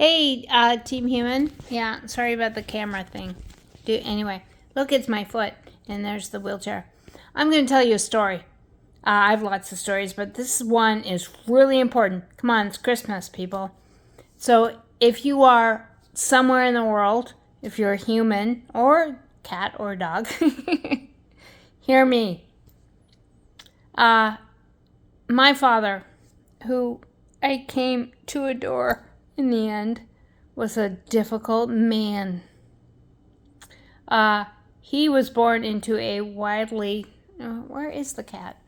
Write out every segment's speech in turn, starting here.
Hey, Team Human. Yeah, sorry about the camera thing. Anyway, look, it's my foot, and there's the wheelchair. I'm going to tell you a story. I have lots of stories, but this one is really important. Come on, it's Christmas, people. So if you are somewhere in the world, if you're a human or cat or dog, hear me. My father, who I came to adore in the end, was a difficult man. He was born into a widely, where is the cat?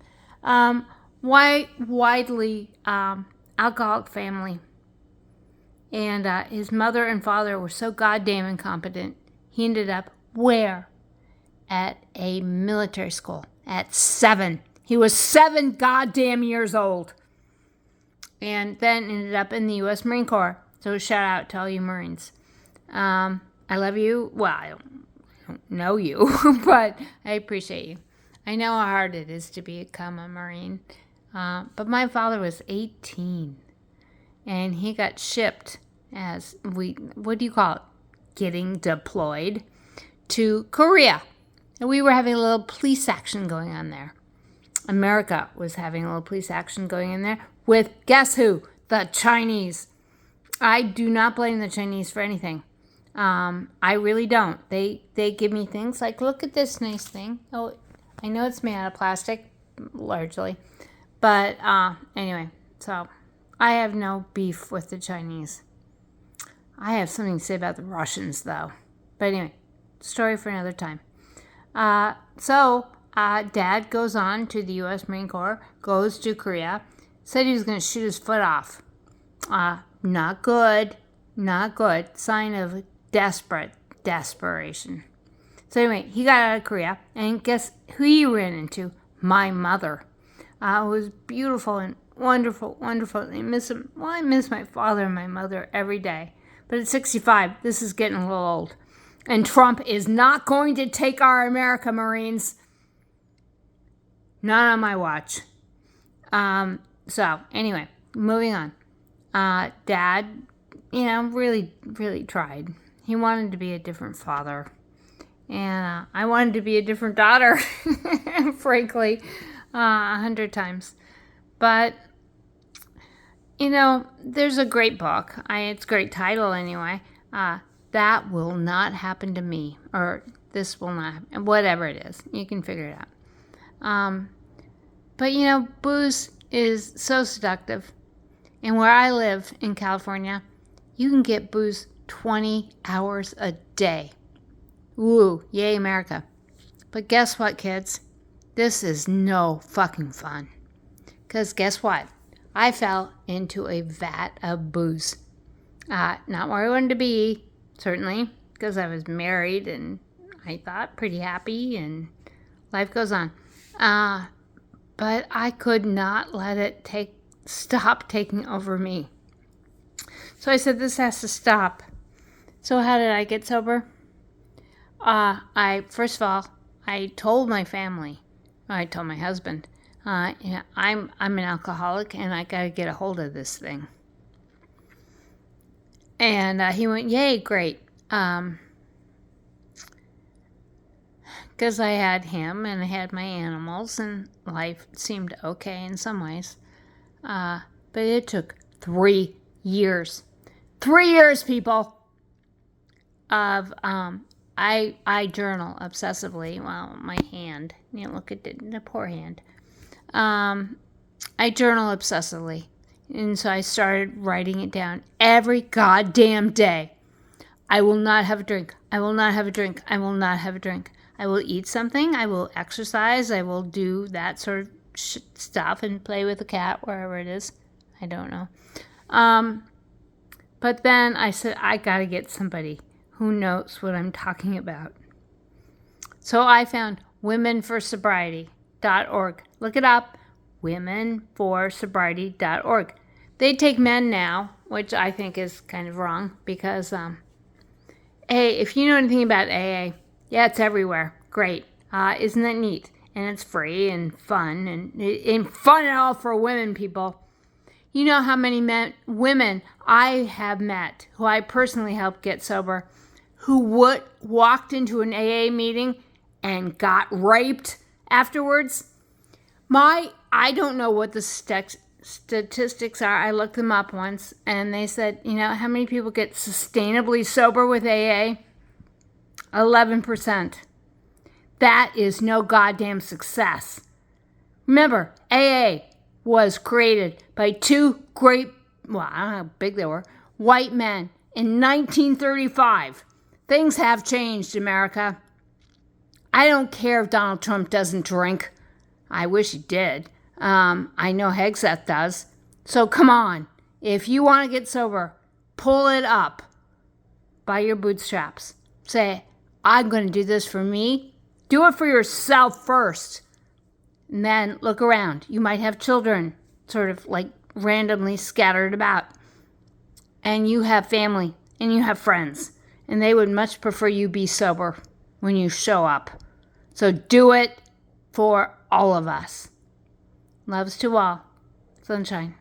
Widely alcoholic family. And his mother and father were so goddamn incompetent, he ended up where? At a military school at 7. He was 7 goddamn years old. And then ended up in the U.S. Marine Corps. So shout out to all you Marines. I love you. Well, I don't know you, but I appreciate you. I know how hard it is to become a Marine. But my father was 18. And he got shipped as what do you call it? Getting deployed to Korea. And we were having a little police action going on there. America was having a little police action going in there with, guess who? The Chinese. I do not blame the Chinese for anything. I really don't. They give me things like, look at this nice thing. Oh, I know it's made out of plastic, largely. But anyway, so I have no beef with the Chinese. I have something to say about the Russians, though. But anyway, story for another time. Dad goes on to the U.S. Marine Corps, goes to Korea, said he was going to shoot his foot off. Not good. Not good. Sign of desperation. So anyway, he got out of Korea, and guess who he ran into? My mother. It was beautiful and wonderful. I miss him. Well, I miss my father and my mother every day. But at 65, this is getting a little old. And Trump is not going to take our America, Marines. Not on my watch. So, anyway, moving on. Dad, really, really tried. He wanted to be a different father. And I wanted to be a different daughter, frankly, 100 times. But, there's a great book. It's a great title anyway. That will not happen to me. Or this will not happen. Whatever it is. You can figure it out. But booze is so seductive. And where I live in California, you can get booze 20 hours a day. Woo, yay America. But guess what, kids? This is no fucking fun. Because guess what? I fell into a vat of booze. Not where I wanted to be, certainly, because I was married and I thought pretty happy and life goes on. But I could not let it stop taking over me. So I said, this has to stop. So how did I get sober? First of all, I told my family. I told my husband, I'm an alcoholic and I got to get a hold of this thing. And he went, yay, great. Because I had him and I had my animals and life seemed okay in some ways. But it took 3 years. 3 years, people, of, I journal obsessively. Well, my hand, look at the poor hand. I journal obsessively. And so I started writing it down every goddamn day. I will not have a drink. I will not have a drink. I will not have a drink. I will eat something. I will exercise. I will do that sort of stuff and play with the cat wherever it is. I don't know. But then I said, I got to get somebody who knows what I'm talking about. So I found womenforsobriety.org. Look it up. womenforsobriety.org. They take men now, which I think is kind of wrong because, hey, if you know anything about AA, yeah, it's everywhere. Great. Isn't that neat? And it's free and fun and fun and all for women, people. You know how many women I have met who I personally helped get sober who walked into an AA meeting and got raped afterwards? I don't know what the statistics are. I looked them up once, and they said, how many people get sustainably sober with AA? 11%. That is no goddamn success. Remember, AA was created by two great, well, I don't know how big they were, white men in 1935. Things have changed, America. I don't care if Donald Trump doesn't drink. I wish he did. I know Hegseth does. So come on. If you want to get sober, pull it up by your bootstraps. Say, I'm going to do this for me. Do it for yourself first. And then look around. You might have children sort of like randomly scattered about. And you have family and you have friends. And they would much prefer you be sober when you show up. So do it for all of us. Loves to all. Sunshine.